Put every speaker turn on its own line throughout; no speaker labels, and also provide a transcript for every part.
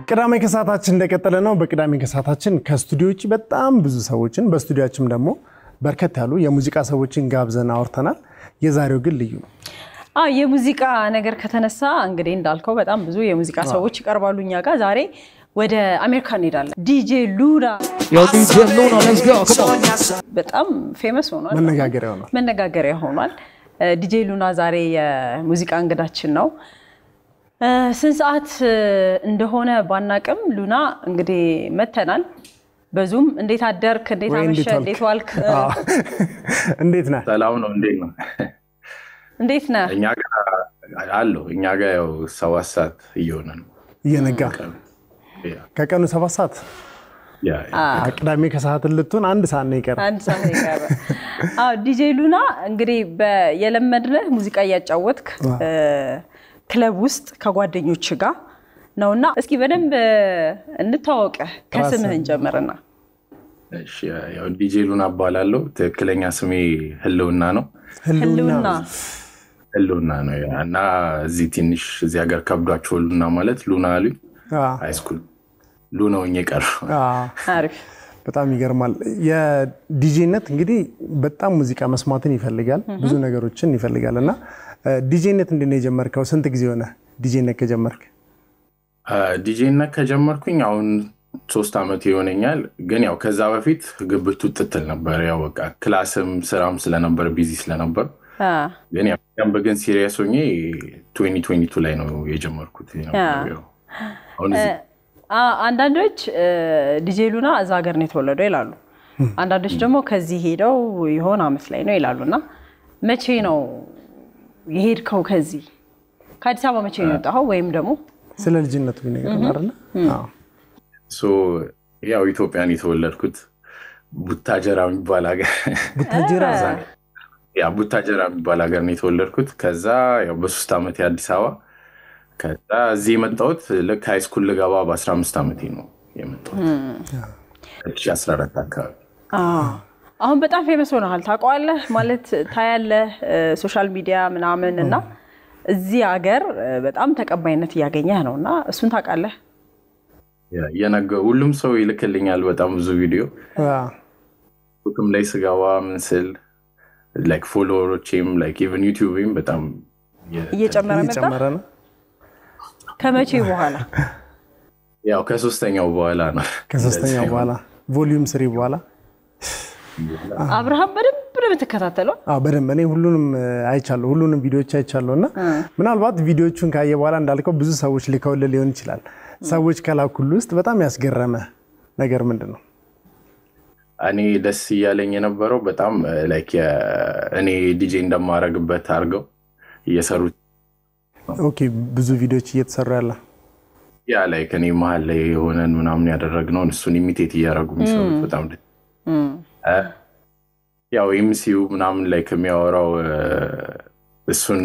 ቅዳሜ ከሰዓታችን እንደቀጠለ ነው በቅዳሜ ከሰዓታችን ከስቱዲዮዎች በጣም ብዙ ሰዎችን በስቱዲዮአችን ደግሞ በርከት ያሉ የሙዚቃ ሰዎችን ጋብዘን አውርተናል የዛሬው ግን ልዩ ነው
የሙዚቃ ነገር ከተነሳ እንግዲህ እንዳልከው በጣም ብዙ የሙዚቃ ሰዎች ይቀርባሉኛ ጋር ዛሬ ወደ አሜሪካ እንሄዳለን ዲጄ ሉና
ዲጄ ሉና let's go come on
በጣም ፌመስ ሆኗል መነጋገሪያ ሆኗል ዲጄ ሉና ዛሬ የሙዚቃ እንግዳችን ነው ስንት ሰዓት እንደሆነ ባናቀም ሉና እንግዲህ መተናል በዙም እንዴት አደርክ እንዴት አመሸ እንዴት ዋልክ
እንዴት ነህ
ሰላም ነው
እንዴት ነህ
እኛ ጋር ያው 7 ሰዓት እየሆነ ነው
እየነጋ ከቀኑ 7 ሰዓት ቅዳሜ ከሰዓት ልትሆን አንድ ሰዓት ነው ይቀር
ዲጄ ሉና እንግዲህ የለመድነህ ሙዚቃ ያጫወትክ ክለብ ውስጥ ከጓደኞች ጋር ነውና እስኪ በደንብ እንተዋወቀ ከስምህን ጀምርና
እሺ ያው ዲጄ ሉና ባላለው ትክክለኛ ስሜ ህልውና ነው ህልውና ነው እና እዚህ ትንሽ እዚህ ሀገር ከብዷቸው ሉና ማለት ሉና አሉ ሃይስኩል ሉናው እየቀር
አሪፍ
በጣም ይገርማል የዲጄነት እንግዲህ በጣም ሙዚቃ መስማትን ይፈልጋል ብዙ ነገሮችን ይፈልጋልና ዲጄነት እንደነ የጀመርከው ስንት ጊዜ ሆነ ዲጄነት ከጀመርክ
ዲጄነት ከጀመርኩኝ አሁን 3 አመት ይሆነኛል ግን ያው ከዛ በፊት ግብቱ ጥጥል ነበር ያው በቃ ክላስም ስራም ስለነበር ቢዚ ስለነበር ግን ያው በግን ሲሪየስ ሆኜ 2022 ላይ ነው የጀመርኩት ነው
አንዳንዶች ዲጄ ሉና እዛ ሀገር ነው የተወለደው ይላሉ አንዳንዶች ደግሞ ከዚህ ሄደው ይሆን አመት ላይ ነው ይላሉና መቼ ነው የሄድከው ከዚህ ከአዲስ አበባ መቼ ነው የወጣኸው ወይም ደግሞ
ስለ ልጅነቱ ነገር አይደል
ሶ ያው ኢትዮጵያን የተወለድኩት ቡታጀራ የሚባል ሀገር ቡታጀራ የሚባል ሀገር ነው የተወለድኩት ከዛ ያው በ3 አመት የአዲስ አበባ ከዛ እዚህ መጣሁት ለካ ሃይስኩል ልገባ በ15 አመቴ ነው የመጣሁት 2014 አካባቢ
አሁን በጣም ፌመስ ሆነሃል ታውቀዋለህ ማለት ታያለህ ሶሻል ሚዲያ ምናምን እና እዚህ ሀገር በጣም ተቀባይነት ያገኘህ ነውና እሱን ታውቃለህ
ሁሉም ሰው ይልክልኛል በጣም ብዙ ቪዲዮ ሁሉም ላይ ስጋዋ ምንስል ላይክ ፎሎወሮችም ላይክ ኢቭን ዩቲዩብም በጣም
እየጨመረ ነው ከመቼ በኋላ
ያው ከሶስተኛው በኋላ ነው
ከሶስተኛው በኋላ ቮሊዩም 3 በኋላ
አብርሃም በደንብ ነው ተከታተለው
በደንብ እኔ ሁሉንም አይቻለሁ ሁሉንም ቪዲዮዎች አይቻለሁና ምናልባት ቪዲዮቹን ካየ በኋላ እንዳልከው ብዙ ሰዎች ሊከውል ሊሆን ይችላል ሰዎች ከላኩሉ ውስጥ በጣም ያስገረመ ነገር ምንድነው
እኔ ደስ ይያለኝ የነበረው በጣም ላይክ እኔ ዲጄ እንደማረግበት አርገው እየሰሩ
ኦኬ ብዙ ቪዲዮዎች እየተሰሩ ያለ
ላይክ እኔ መሃል ላይ ሆነን ምናምን ያደረግነው እሱን ኢሚቴት እያረጉ የሚሰሩት በጣም ያው ኤምሲዩ ምናምን ላይክ የሚያወራው እሱን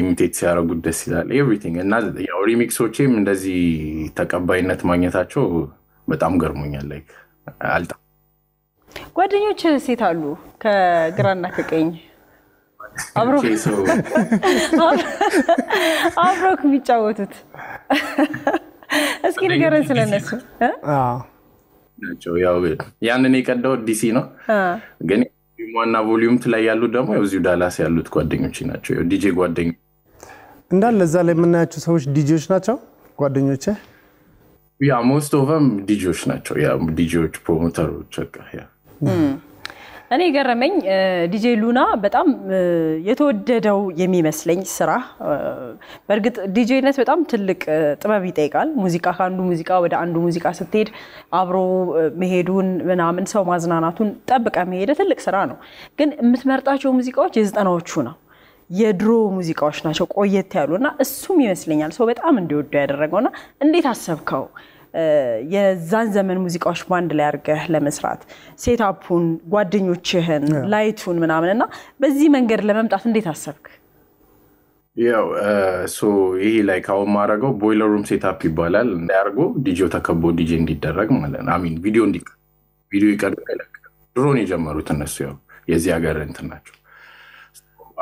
ኢሚቴት ሲያረጉ ደስ ይላል ኤቭሪቲንግ እና ያው ሪሚክሶችም እንደዚህ ተቀባይነት ማግኘታቸው በጣም ገርሞኛል ላይክ አልጣ
ጓደኞች ሴት አሉ ከግራና ከቀኝ አብሮክ የሚጫወቱት እስኪ ንገረን ስለነሱ
ናቸው ያው ያንን የቀዳው ዲሲ ነው ግን ዋና ቮሊዩም ላይ ያሉት ደግሞ እዚሁ ዳላስ ያሉት ጓደኞች ናቸው ዲጄ ጓደኞች
እንዳለ እዛ ላይ የምናያቸው ሰዎች ዲጄዎች ናቸው ጓደኞቼ
ያ most of them ዲጄዎች ናቸው ያ ዲጄዎች ፕሮሞተሮች ያ
እኔ ገረመኝ ዲጄ ሉና በጣም የተወደደው የሚመስለኝ ስራ በርግጥ ዲጄነት በጣም ትልቅ ጥበብ ይጠይቃል ሙዚቃ ካንዱ ሙዚቃ ወደ አንዱ ሙዚቃ ስትሄድ አብሮ መሄዱን ምናምን ሰው ማዝናናቱን ጠብቀ መሄድ ትልቅ ስራ ነው ግን የምትመርጣቸው ሙዚቃዎች የ90ዎቹ ነው የድሮ ሙዚቃዎች ናቸው ቆየት ያሉና እሱም ይመስለኛል ሰው በጣም እንዲወደው ያደረገውና እንዴት አሰብከው የዛን ዘመን ሙዚቃዎች ባንድ ላይ አርገህ ለመስራት ሴትአፑን ጓደኞችህን ላይቱን ምናምንና በዚህ መንገድ ለመምጣት እንዴት አሰብክ
ያው ሶ ይሄ ላይ ካው ማረጋው ቦይለር ሩም ሴትአፕ ይባላል እንዳርጎ ዲጄው ተከቦ ዲጄ እንዲደረግ ማለት ነው አሚን ቪዲዮ ይቀርባል ድሮን የጀመሩት እነሱ ያው የዚህ ሀገር እንትን ናቸው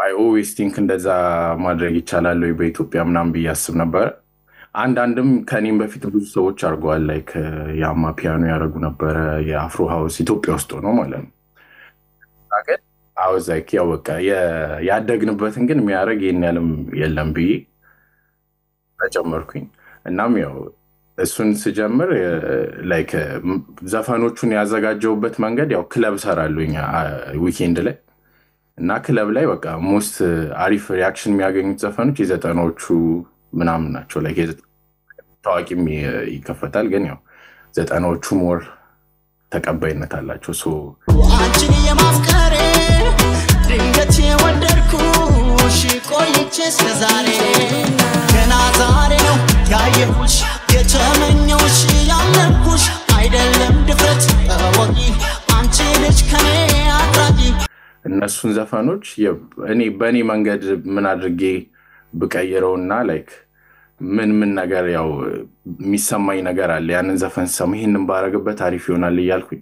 I always think እንደዛ ማድረግ ይቻላል በኢትዮጵያ ምናምን በያስብ ነበር አንዳንድም ከኔም በፊት ብዙ ሰዎች አድርገዋል ላይክ ያማ ፒያኖ ያደርጉ ነበረ የአፍሮ ሃውስ ኢትዮጵያ ውስጥ ነው ማለት ነው አገር አውዝ ላይክ ያው በቃ ያደግንበትን ግን የሚያደርግ ይሄን ያለም የለም ብዬ ተጨመርኩኝ እናም ያው እሱን ስጀምር ላይክ ዘፈኖቹን ያዘጋጀውበት መንገድ ያው ክለብ ሰራሉኝ ዊኬንድ ላይ እና ክለብ ላይ በቃ ሞስት አሪፍ ሪአክሽን የሚያገኙት ዘፈኖች የዘጠናዎቹ ምናምን ናቸው ላይክ ታዋቂም ይከፈታል ግን ያው ዘጠናዎቹ ሞር ተቀባይነት አላቸው ሶ
አንቺን የማፍቀሬ ድንገት የወደድኩሽ ቆይቼ እስከዛሬ ገና ዛሬ ነው ያየሁሽ የተመኘሁሽ ያለኩሽ አይደለም ድፍረት ወጊ አንቺ ልጅ ከኔ አትራቂ
እነሱን ዘፈኖች እኔ በእኔ መንገድ ምን አድርጌ ብቀይረውና ላይክ ምን ነገር ያው የሚሰማኝ ነገር አለ ያንን ዘፈን ሰማ ይሄንን ባረግበት አሪፍ ይሆናል እያልኩኝ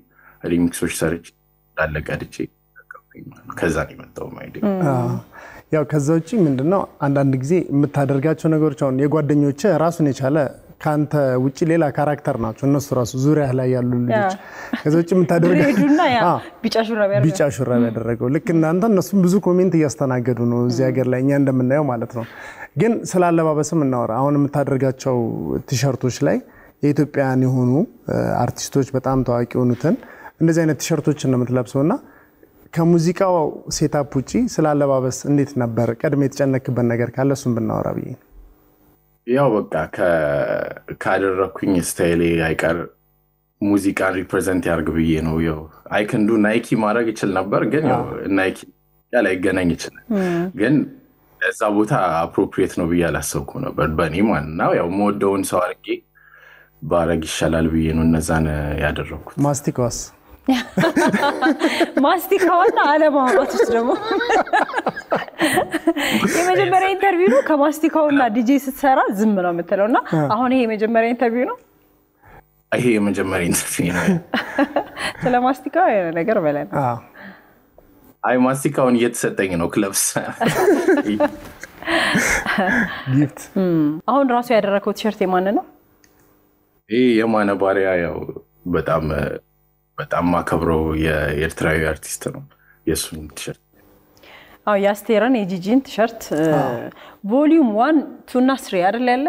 ሪሚክሶች ሰርች ዳለቀድቼ ከዛ ነው የመጣው ማይዲ
ያው ከዛ ውጪ ምንድነው አንዳንድ ጊዜ የምታደርጋቸው ነገሮች አሁን የጓደኞቼ ራሱን የቻለ ካንተ ውጪ ሌላ ካራክተር ናቸው እነሱ ራሱ ዙሪያ ላይ ያሉ ልጆች ከዛ ውጪ የምታደርጋቸውና ያ ቢጫ ሹራብ ያደረገው ልክ እናንተ እነሱም ብዙ ኮሜንት እያስተናገዱ ነው እዚህ ሀገር ላይ እኛ እንደምናየው ማለት ነው ግን ስላለባበስም እናወራ አሁን የምታደርጋቸው ቲሸርቶች ላይ የኢትዮጵያን የሆኑ አርቲስቶች በጣም ታዋቂ ሆኑትን እንደዚህ አይነት ቲሸርቶችን ነው የምትለብሰውና ከሙዚቃው ሴታፕ ውጪ ስላለባበስ እንዴት ነበር ቀድሜ የተጨነክበት ነገር ካለ እሱን ብናወራ ብዬ
ያው በቃ ካደረኩኝ ስታይሌ አይቀር ሙዚቃን ሪፕሬዘንት ያርግ ብዬ ነው ያው አይከንዱ ናይኪ ማድረግ ይችል ነበር ግን ያው ናይኪ ያለ ይገናኝ ይችላል ግን እዛ ቦታ አፕሮፕሪየት ነው ብዬ አላሰብኩም ነበር በኔ ማለት ነው ያው ሞደውን ሰው አርጌ ባረግ ይሻላል ብዬ ነው እነዛን ያደረኩት
ማስቲካውና አለማውጣት ውስጥ ደግሞ የመጀመሪያ ኢንተርቪው ነው ከማስቲካውና ዲጄ ስትሰራ ዝም ነው የምትለውና አሁን ይሄ የመጀመሪያ ኢንተርቪው ነው
ይሄ የመጀመሪያ ኢንተርቪው ነው
ስለማስቲካው ነገር በለን
አይ ማስቲካውን እየተሰጠኝ ነው ክለብስ
ጊፍት
አሁን ራሱ ያደረከው ቲሸርት የማን ነው
ይሄ የማነ ባሪያ ያው በጣም ማከብረው የኤርትራዊ አርቲስት ነው የሱን ቲሸርት
ያስቴረን የጂጂን ቲሸርት ቮሊዩም 1 2 እና 3 አይደል ያለ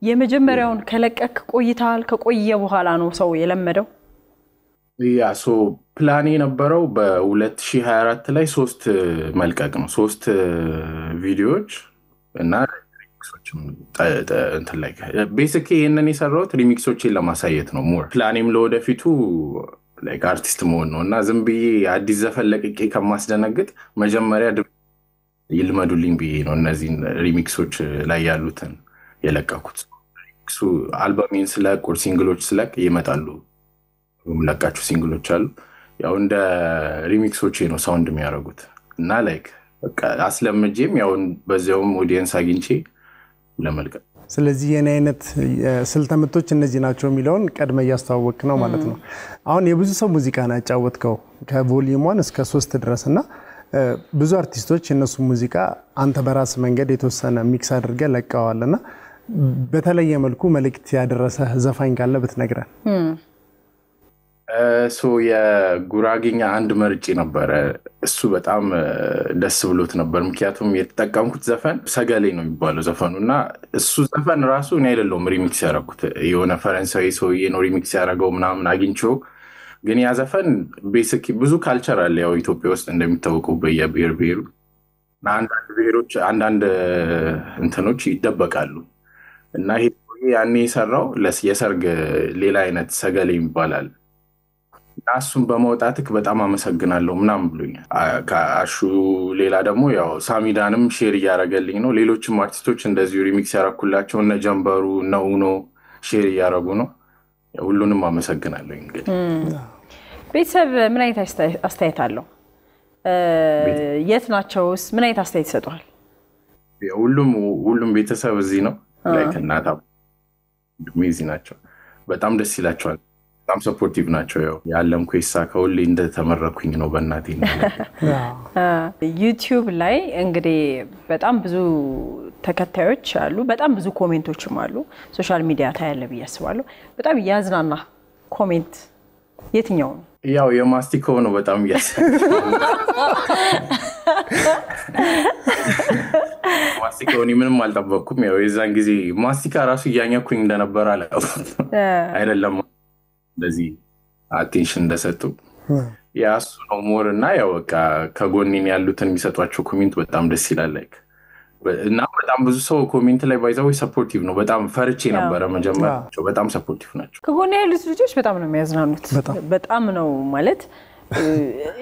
የመጀመሪያውን ከለቀክ ቆይታል ከቆየ በኋላ ነው ሰው የለመደው
ያ ሶ ፕላን የነበረው በ2024 ላይ 3 መልቀቅ ነው 3 ቪዲዮዎች እና ሪሚክሶችም እንትን ላይ ቤሲክሊ ይሄንን የሰራሁት ሪሚክሶችን ለማሳየት ነው ሞር ፕላኔም ለወደፊቱ ላይክ አርቲስት መሆን ነውና ዝም ብዬ አዲስ ዘፈን ለቅቄ ከማስደነግጥ መጀመሪያ ይልመዱልኝ ብዬ ነው እነዚህ ሪሚክሶች ላይ ያሉትን የለቀኩት ሪሚክሱ አልበሜን ስለቅ ሲንግሎች ስለቅ ይመጣሉ ለቃችሁ ሲንግሎች አሉ ያው እንደ ሪሚክሶች ነው ሳውንድ የሚያደርጉት እና ላይክ በቃ አስለምጄም ያው በዚያውም ኦዲየንስ አግኝቼ ለመልቀቅ
ስለዚህ የኔ አይነት ስልተምቶች እነዚህ ናቸው የሚለውን ቀድመ ያስተዋወቅ ነው ማለት ነው አሁን የብዙ ሰው ሙዚቃ ነው ያጫወትከው ከቮሊዩም 1 እስከ 3 ድረስና ብዙ አርቲስቶች የነሱ ሙዚቃ አንተ በራስ መንገድ የተወሰነ ሚክስ አድርገ ለቀዋልና በተለየ መልኩ መልእክት ያደረሰ ዘፋኝ ካለ ብትነግረን
ሶ የጉራጌኛ አንድ መርጬ ነበር እሱ በጣም ደስ ብሎት ነበር ምክንያቱም የተጠቀምኩት ዘፈን ሰገሌ ነው የሚባለው ዘፈኑና እሱ ዘፈን ራሱ እኔ አይደለም ሪሚክስ ያደረኩት የሆነ ፈረንሳዊ ሰውዬ ነው ሪሚክስ ያደረገው ምናምን አግኝቼው ግን ያ ዘፈን ቤሲክሊ ብዙ ካልቸር አለ ያው ኢትዮጵያ ውስጥ እንደሚታወቀው በየብሔር ብሔሩ አንዳንድ ብሔሮች አንዳንድ እንትኖች ይደበቃሉ እና ይሄ ያኔ የሰራው የሰርግ ሌላ አይነት ሰገሌ ይባላል አሱን በመውጣትክ በጣም አመሰግናለሁ ምናምን ብሎኛል ካሹ ሌላ ደግሞ ያው ሳሚዳንም ሼር ያረጋልኝ ነው ሌሎችም አርቲስቶች እንደዚህ ሪሚክስ ያረኩላቸው እነ ጀምበሩ ነውኖ ሼር ያረጉ ነው ሁሉንም አመሰግናለሁ እንግዲህ
ቤተሰብ ምን አይነት አስተያየት አለው የት ናቸውስ ምን አይነት አስተያየት ይሰጣል
ሁሉም ቤተሰብ እዚህ ነው ላይክ እናታ ሚዚ ናቸው በጣም ደስ ይላቸዋል በጣም ሰፖርቲቭ ናቸው ያለም ኩይሳ ከሁሌ እንደተመረኩኝ ነው በእናቴ
ዩቲዩብ ላይ እንግዲህ በጣም ብዙ ተከታዮች አሉ በጣም ብዙ ኮሜንቶችም አሉ ሶሻል ሚዲያ ታያለ ብያስባለሁ በጣም ያዝናና ኮሜንት የትኛው ነው
ያው የማስቲካው ነው በጣም ማስቲካው ምንም አልጠበቅኩም ያው የዛን ጊዜ ማስቲካ ራሱ ያኛኩኝ እንደነበር አይደለም እንደዚህ አቴንሽን እንደሰጡ ያሱ ነው ሞር እና ያው በቃ ከጎኔን ያሉትን የሚሰጧቸው ኮሜንት በጣም ደስ ይላል ላይክ እና በጣም ብዙ ሰው ኮሜንት ላይ ባይዛው ሰፖርቲቭ ነው በጣም ፈርቼ ነበር መጀመሪያ በጣም ሰፖርቲቭ ናቸው
ከጎኔ ያሉት ልጆች በጣም ነው የሚያዝናኑት በጣም ነው ማለት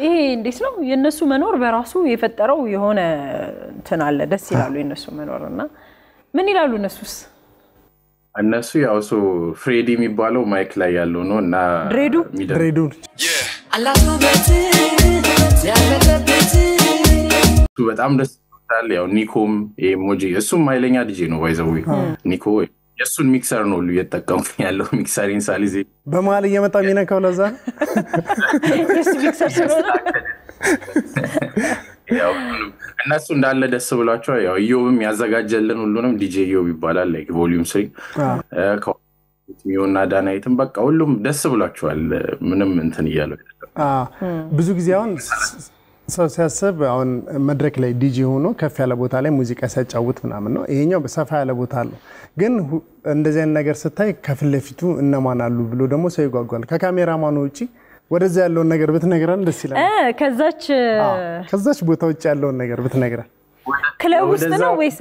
ይሄ እንዴት ነው የነሱ መኖር በራሱ የፈጠረው የሆነ እንትን አለ ደስ ይላሉ የነሱ መኖርና ምን ይላሉ እነሱ
ያው ፍሬዲ የሚባለው ማይክ ላይ ያለው ነው እና
ድሬዱ
በጣም ደስ ይላል ያው ኒኮም ኢሞጂ እሱም ማይለኛ ዲጄ ነው ባይዘው ኒኮ የሱን ሚክሰር ነው እየተጠቀምኩ ያለው ሚክሰሪን ሳሊዜ
በመሃል እየመጣ የሚነካው ለዛ
እሱ ሚክሰር ስለሆነ
ያው እነሱ እንዳለ ደስ ብሏቸው ያው ኢዮብም ያዘጋጀልን ሁሉንም ዲጄ ኢዮብ ይባላል ላይክ ቮሊዩም 3 ሚዮና ዳናይትም በቃ ሁሉም ደስ ብሏቸዋል ምንም እንትን ይያለው
ብዙ ጊዜ አሁን ሰው ሲያስብ አሁን መድረክ ላይ ዲጄ ሆኖ ከፍ ያለ ቦታ ላይ ሙዚቃ ሲያጫውት ምናምን ነው ይሄኛው በሰፋ ያለ ቦታ አለው ግን እንደዚህ አይነት ነገር ስታይ ከፊት ለፊቱ እነማን አሉ ብሎ ደግሞ ሰው ይጓጓል ከካሜራማኑ ውጪ ወደዛ ያለውን ነገር ብትነግረን ደስ ይላል ከዛች ቦታ ውጪ ያለውን ነገር ብትነግረን
ክለብ ውስጥ ነው ወይስ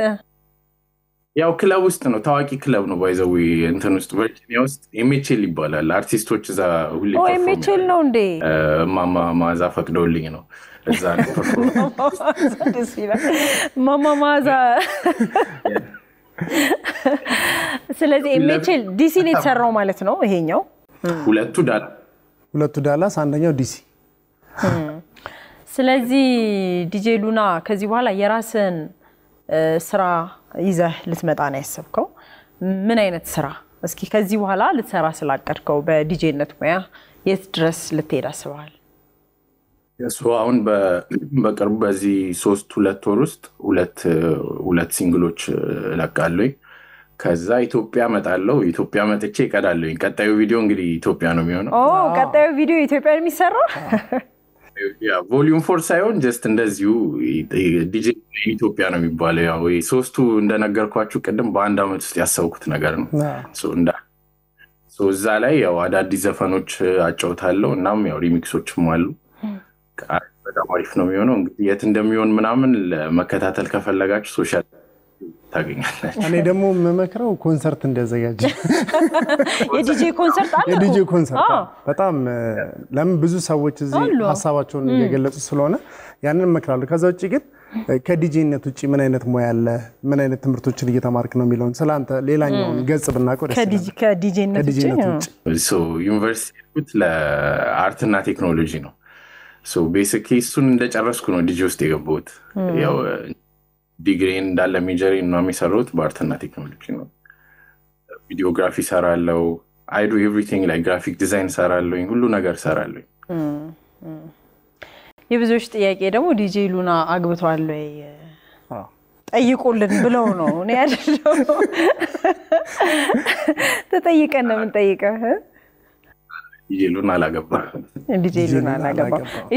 ያው ክለብ ውስጥ ነው ታዋቂ ክለብ ነው ባይዘው እንትን ውስጥ ቨርጂኒያ ውስጥ ኤምኤችኤል ይባላል አርቲስቶች እዛ ሁሌ
ኤምኤችኤል ነው እንዴ
ማማ ማዛ ፈቅደውልኝ ነው እዛ ነው
ደስ ይላል ማማ ማዛ ስለዚህ ኤምኤችኤል ዲሲ ነው የተሰራው ማለት ነው ይሄኛው
ሁለቱ ዳላስ አንደኛው ዲሲ
ስለዚህ ዲጄ ሉና ከዚህ በኋላ የራስን ስራ ይዘህ ልትመጣ ነው ያሰብከው ምን አይነት ስራ እስኪ ከዚህ በኋላ ልትሰራ ስላቀድከው በዲጄነት ሙያ የት ድረስ ልትሄድ አስበሃል
አሁን በቅርቡ በዚህ 2 ወር ውስጥ ሁለት ሲንግሎች ለቃለሁ ከዛ ኢትዮጵያ መጣለው ኢትዮጵያ መጥቼ ቀዳለሁ ቀጣዩ ቪዲዮ እንግዲህ ኢትዮጵያ ነው የሚሆነው
ቀጣዩ ቪዲዮ ኢትዮጵያ ነው የሚሰራው
ቮሊዩም 4 ሳይሆን ጀስት እንደዚሁ ዲጄ ኢትዮጵያ ነው የሚባለው ያው ሶስቱ እንደነገርኳችሁ ቀደም በአንድ አመት ውስጥ ያሰብኩት ነገር ነው እዛ ላይ ያው አዳዲስ ዘፈኖች አጫውታለሁ እናም ያው ሪሚክሶችም አሉ በጣም አሪፍ ነው የሚሆነው እንግዲህ የት እንደሚሆን ምናምን ለመከታተል ከፈለጋችሁ ሶሻል ታገኛላችሁ
እኔ ደግሞ መመክረው ኮንሰርት እንደዘጋጅ
የዲጄ ኮንሰርት አለ
የዲጄ ኮንሰርት በጣም ለምን ብዙ ሰዎች እዚህ ሐሳባቸውን እየገለጹ ስለሆነ ያንን መክራለሁ ከዛ ውጪ ግን ከዲጄነት ውጪ ምን አይነት ሙያ አለ ምን አይነት ትምህርቶችን እየተማርክ ነው የሚለውን ስላንተ ሌላኛውን ገጽ ብናቆር
ከዲጄነት
ውጪ ዩኒቨርሲቲ ለአርትና ቴክኖሎጂ ነው ቤሲክሊ እሱን እንደጨረስኩ ነው ዲጄ ውስጥ የገባሁት ያው ዲግሪን እንዳለ ሜጀሪን ነው የሚሰሩት በአርትና ቴክኖሎጂ ነው ቪዲዮግራፊ ሰራለው I do everything like graphic design ሰራለሁ ሁሉ ነገር ሰራለሁ
የብዙዎች ጥያቄ ደግሞ ዲጄ ሉና አግብቷል ወይ ጠይቁልን ብለው ነው እኔ አይደለም ተጠይቀን ነው የምንጠይቀው
ዲጄ ሉና አላገባ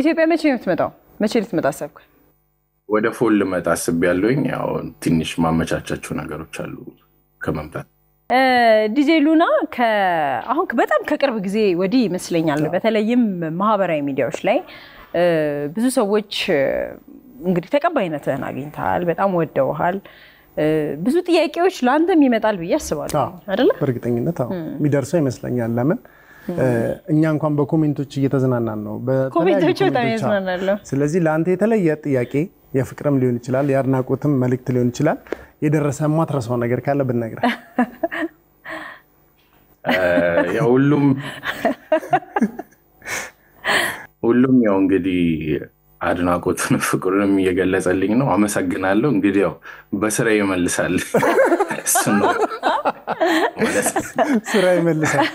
ኢትዮጵያ መቼ ነው የምትመጣው መቼ ልትመጣ አሰብክ
ወደ ፎል ልመጣ አስቤያለሁኝ ያው ትንሽ ማመቻቻቸው ነገሮች አሉ ከመምጣት
ዲጄ ሉና አሁን በጣም ከቅርብ ጊዜ ወዲህ ይመስለኛል በተለይም ማህበራዊ ሚዲያዎች ላይ ብዙ ሰዎች እንግዲህ ተቀባይነትን አግኝተሃል በጣም ወደውሃል ብዙ ጥያቄዎች ላንተም ይመጣል ብዬ አስባለሁ አይደል
በእርግጠኝነት የሚደርሰው ይመስለኛል ለምን እኛ እንኳን በኮሜንቶች እየተዝናናን ነው
በኮሜንቶች በጣም ያዝናናለሁ
ስለዚህ ላንተ የተለየ ጥያቄ የፍቅርም ሊሆን ይችላል ያድናቆትም መልእክት ሊሆን ይችላል የደረሰ ማትረሳው ነገር ካለ ብነግራ
ሁሉም ያው እንግዲህ አድናቆትን ፍቅሩንም እየገለጸልኝ ነው አመሰግናለሁ እንግዲህ ያው በስራ ይመልሳል
ስራ ይመልሳል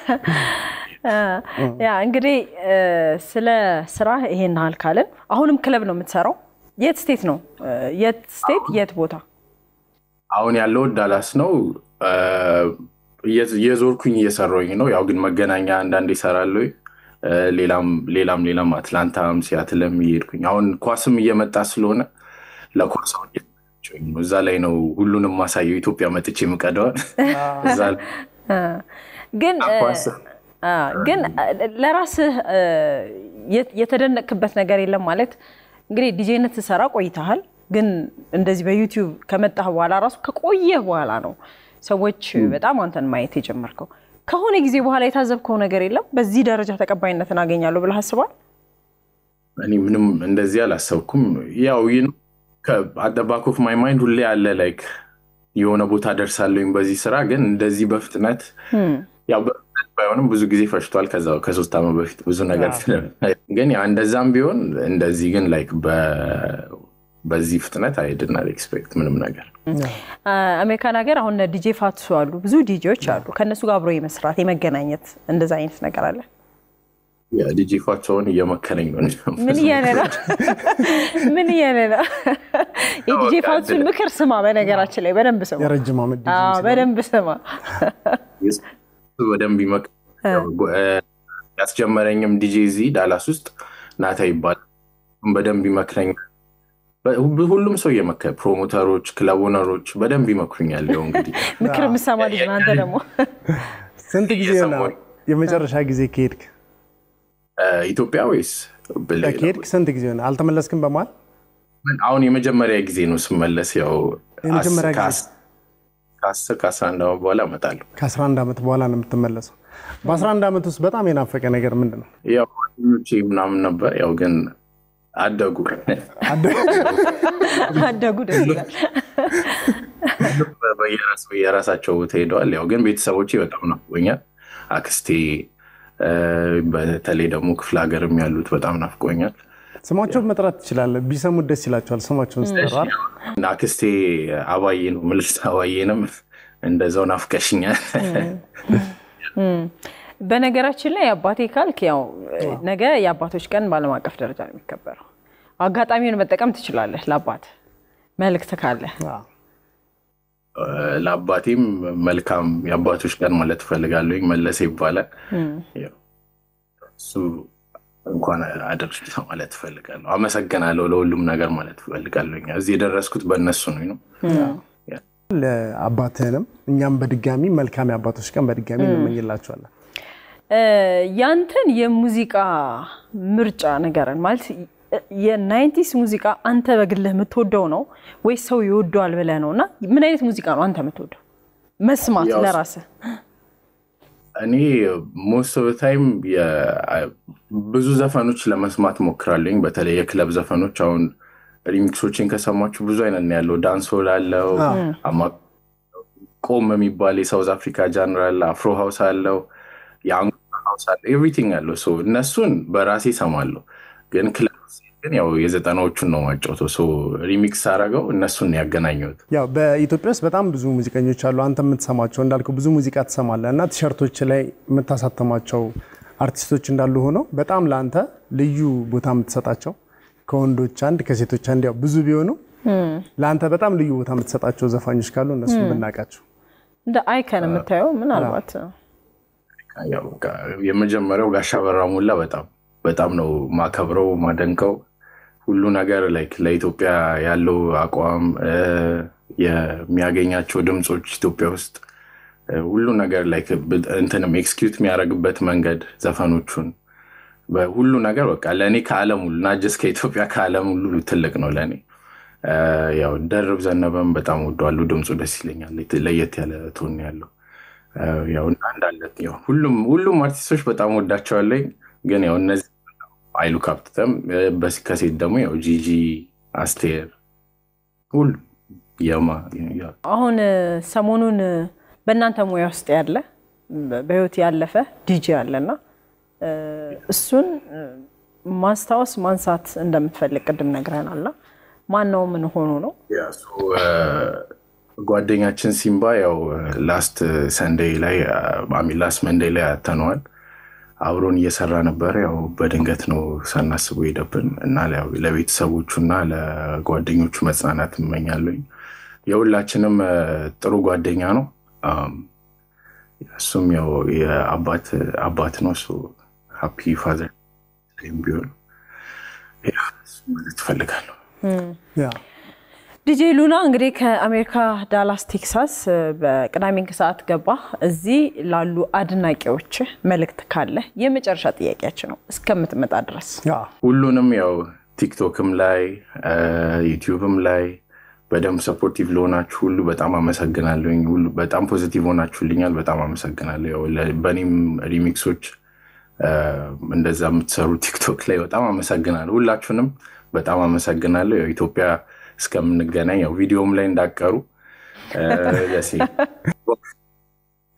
ያ እንግዲህ ስለ ስራ ይሄን ሀል ካለን አሁንም ክለብ ነው የምትሰራው የት ስቴት ነው የት ስቴት የት ቦታ
አሁን ያለው ዳላስ ነው። የዞርኩኝ እየሰራሁኝ ነው። ያው ግን መገናኛ አንዳንዴ እሰራለሁ። ሌላም አትላንታም ሲያትልም እየሄድኩኝ አሁን ኳስም እየመጣ ስለሆነ ለኳስ እዛ ላይ ነው ሁሉንም ማሳየው። ኢትዮጵያ መጥቼ የምቀደዋል እዛ
ግን ለራስህ የተደነቅበት ነገር የለም ማለት እንግዲህ ዲጄነት ትሰራ ቆይተሃል። ግን እንደዚህ በዩቲዩብ ከመጣህ በኋላ ራሱ ከቆየህ በኋላ ነው ሰዎች በጣም አንተን ማየት የጀመርከው። ከሆነ ጊዜ በኋላ የታዘብከው ነገር የለም? በዚህ ደረጃ ተቀባይነትን አገኛለሁ ብለህ አስባል?
እኔ ምንም እንደዚህ አላሰብኩም። ያው at the back of my mind ሁሌ አለ ላይክ የሆነ ቦታ ደርሳለሁኝ በዚህ ስራ። ግን እንደዚህ በፍጥነት ያው ባይሆንም ብዙ ጊዜ ፈሽቷል። ከ3 ዓመት በፊት ብዙ ነገር ግን ያ እንደዛም ቢሆን እንደዚህ ግን ላይክ በዚህ ፍጥነት I did not expect ምንም ነገር።
አሜሪካን ሀገር አሁን ዲጄ ፋቱ አሉ፣ ብዙ ዲጄዎች አሉ። ከነሱ ጋር አብሮ የመስራት የመገናኘት እንደዛ አይነት ነገር አለ?
ያ ዲጄ ፋቱን እየመከረኝ ነው።
ምን እያለ ነው? የዲጄ ፋቱን ምክር ስማ። በነገራችን ላይ በደንብ ስማ።
የረጅም ዓመት ዲጄ
በደንብ ስማ።
በደንብ ይመክ ያስጀመረኝም ዲጄ እዚህ ዳላስ ውስጥ ናታ ይባላል። በደንብ ይመክረኝ። ሁሉም ሰው የመከረ ፕሮሞተሮች፣ ክለብ ኦነሮች በደንብ ይመክሩኛል። ያው እንግዲህ
ምክር ምሳማ ልጅ ነው አንተ ደግሞ።
ስንት ጊዜ ነው የመጨረሻ ጊዜ ከሄድክ
ኢትዮጵያ ወይስ
ከሄድክ ስንት ጊዜ ነው? አልተመለስክም በማል?
አሁን የመጀመሪያ ጊዜ ነው ስመለስ። ያው
የመጀመሪያ ጊዜ
ከ11 ዓመት በኋላ እመጣለሁ።
ከ11 ዓመት በኋላ ነው የምትመለሰው። በ11 ዓመት ውስጥ በጣም የናፈቀ ነገር ምንድን ነው?
ያው ምናምን ነበር። ያው ግን አደጉ
ደስ ይላል።
በየራሳቸው ቦታ ሄደዋል። ያው ግን ቤተሰቦቼ በጣም ናፍቆኛል። አክስቴ በተለይ ደግሞ ክፍለ ሀገርም ያሉት በጣም ናፍቆኛል።
ስማቸውን መጥራት ትችላለህ? ቢሰሙት ደስ ይላቸዋል ስማቸውን ስትጠራ።
አክስቴ አባዬ ነው የምልሽ። አባዬንም እንደዛው ናፍቀሽኛል።
በነገራችን ላይ አባቴ ካልክ ያው ነገ የአባቶች ቀን በዓለም አቀፍ ደረጃ ነው የሚከበረው። አጋጣሚውን መጠቀም ትችላለህ ለአባት መልእክት ካለ።
ለአባቴም መልካም የአባቶች ቀን ማለት ፈልጋለሁ። መለሰ ይባላል። እሱ እንኳን አደረሰ ማለት ፈልጋለሁ። አመሰግናለሁ ለሁሉም ነገር ማለት ፈልጋለሁ። እዚህ የደረስኩት በእነሱ ነው።
ለአባትህንም እኛም በድጋሚ መልካም የአባቶች ቀን በድጋሚ እንመኝላቸዋለን።
ያንተን የሙዚቃ ምርጫ ነገርን ማለት የ90s ሙዚቃ አንተ በግልህ የምትወደው ነው ወይስ ሰው ይወደዋል ብለህ ነውና ምን አይነት ሙዚቃ ነው አንተ የምትወደው መስማት ለራስህ?
እኔ most of the time ብዙ ዘፈኖች ለመስማት ሞክራለሁ። በተለይ የክለብ ዘፈኖች አሁን ሪሚክሶችን ከሰማችሁ ብዙ አይነት ነው ያለው። ዳንስ ሆል አለው፣ ቆም የሚባል የሳውዝ አፍሪካ ጃንር አለ፣ አፍሮ ሃውስ አለው፣ የአንጎላ ሃውስ አለ፣ ኤቭሪቲንግ አለው። ሶ እነሱን በራሴ ሰማለሁ። ግን ክለብ ግን ያው የ90ዎቹን ነው ማጫወተው። ሶ ሪሚክስ አደረገው እነሱን ያገናኘሁት።
ያው በኢትዮጵያ ውስጥ በጣም ብዙ ሙዚቀኞች አሉ። አንተ የምትሰማቸው እንዳልከው ብዙ ሙዚቃ ትሰማለህ እና ቲሸርቶች ላይ የምታሳተማቸው አርቲስቶች እንዳሉ ሆነው በጣም ለአንተ ልዩ ቦታ የምትሰጣቸው ከወንዶች አንድ ከሴቶች አንድ ያው ብዙ ቢሆኑ ለአንተ በጣም ልዩ ቦታ የምትሰጣቸው ዘፋኞች ካሉ እነሱን ብናቃቸው
እንደ አይከን የምታየው ምናልባት
ያው የመጀመሪያው ጋሻ በራ ሞላ በጣም ነው ማከብረው ማደንቀው። ሁሉ ነገር ላይክ ለኢትዮጵያ ያለው አቋም የሚያገኛቸው ድምጾች ኢትዮጵያ ውስጥ ሁሉ ነገር ላይክ እንትንም ኤክስኪዩት የሚያደርግበት መንገድ ዘፈኖቹን በሁሉ ነገር በቃ ለኔ ከዓለም ሁሉ ናጀስ ከኢትዮጵያ ከዓለም ሁሉ ትልቅ ነው ለኔ። ያው ደርብ ዘነበም በጣም ወደዋለሁ። ድምጹ ደስ ይለኛል። ለየት ያለ ቶን ያለው ያው አንዳለት ያው ሁሉም አርቲስቶች በጣም ወዳቸዋለሁ። ግን ያው እነዚህ አይሉ ካፕተም በስከሴት ደግሞ ያው ጂጂ አስቴር ሁሉ ያማ
አሁን ሰሞኑን በእናንተ ሙያ ውስጥ ያለ በህይወት ያለፈ ዲጂ አለና እሱን ማስታወስ ማንሳት እንደምትፈልግ ቅድም ነግረናልና ማን ነው ምን ሆኖ ነው?
ያሱ ጓደኛችን ሲምባ ያው ላስት ሰንዴይ ላይ ላስት መንዴይ ላይ አተነዋል። አብሮን እየሰራ ነበር። ያው በድንገት ነው ሳናስበው ሄደብን እና ያው ለቤተሰቦቹና ለጓደኞቹ መጽናናት እመኛለሁ። የሁላችንም ጥሩ ጓደኛ ነው። እሱም ያው የአባት ነው። እሱ ሃፒ ፋዘር ቢሆን ማለት እፈልጋለሁ።
ዲጄ ሉና እንግዲህ ከአሜሪካ ዳላስ ቴክሳስ በቅዳሜ ከሰዓት ገባ። እዚህ ላሉ አድናቂዎች መልእክት ካለ የመጨረሻ ጥያቄያችን ነው እስከምትመጣ ድረስ።
ሁሉንም ያው ቲክቶክም ላይ ዩቲዩብም ላይ በደም ሰፖርቲቭ ለሆናችሁ ሁሉ በጣም አመሰግናለሁኝ። ሁሉ በጣም ፖዚቲቭ ሆናችሁልኛል። በጣም አመሰግናለሁ። ያው በኔም ሪሚክሶች እንደዛ የምትሰሩ ቲክቶክ ላይ በጣም አመሰግናለሁ። ሁላችሁንም በጣም አመሰግናለሁ። ያው ኢትዮጵያ እስከምንገናኝ ያው ቪዲዮም ላይ እንዳቀሩ ለሲ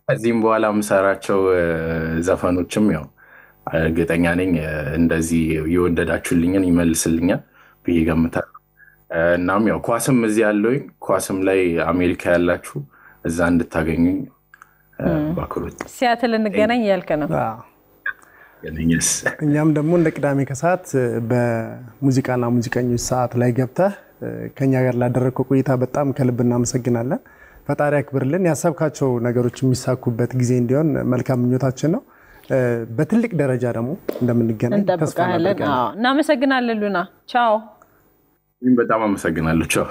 ከዚህም በኋላ የምሰራቸው ዘፈኖችም ያው እርግጠኛ ነኝ እንደዚህ የወደዳችሁልኝን ይመልስልኛል ብዬ ገምታለሁ። እናም ያው ኳስም እዚህ ያለውኝ ኳስም ላይ አሜሪካ ያላችሁ እዛ እንድታገኙኝ ባክሮት
ሲያትል እንገናኝ ያልከ ነው።
እኛም ደግሞ እንደ ቅዳሜ ከሰዓት በሙዚቃና ሙዚቀኞች ሰዓት ላይ ገብተህ ከኛ ጋር ላደረግከው ቆይታ በጣም ከልብ እናመሰግናለን። ፈጣሪ ያክብርልን። ያሰብካቸው ነገሮች የሚሳኩበት ጊዜ እንዲሆን መልካም ምኞታችን ነው። በትልቅ ደረጃ ደግሞ እንደምንገናኝ ተስፋ እናደርጋለን።
እናመሰግናለን ሉና። ቻው።
በጣም አመሰግናለሁ። ቻው።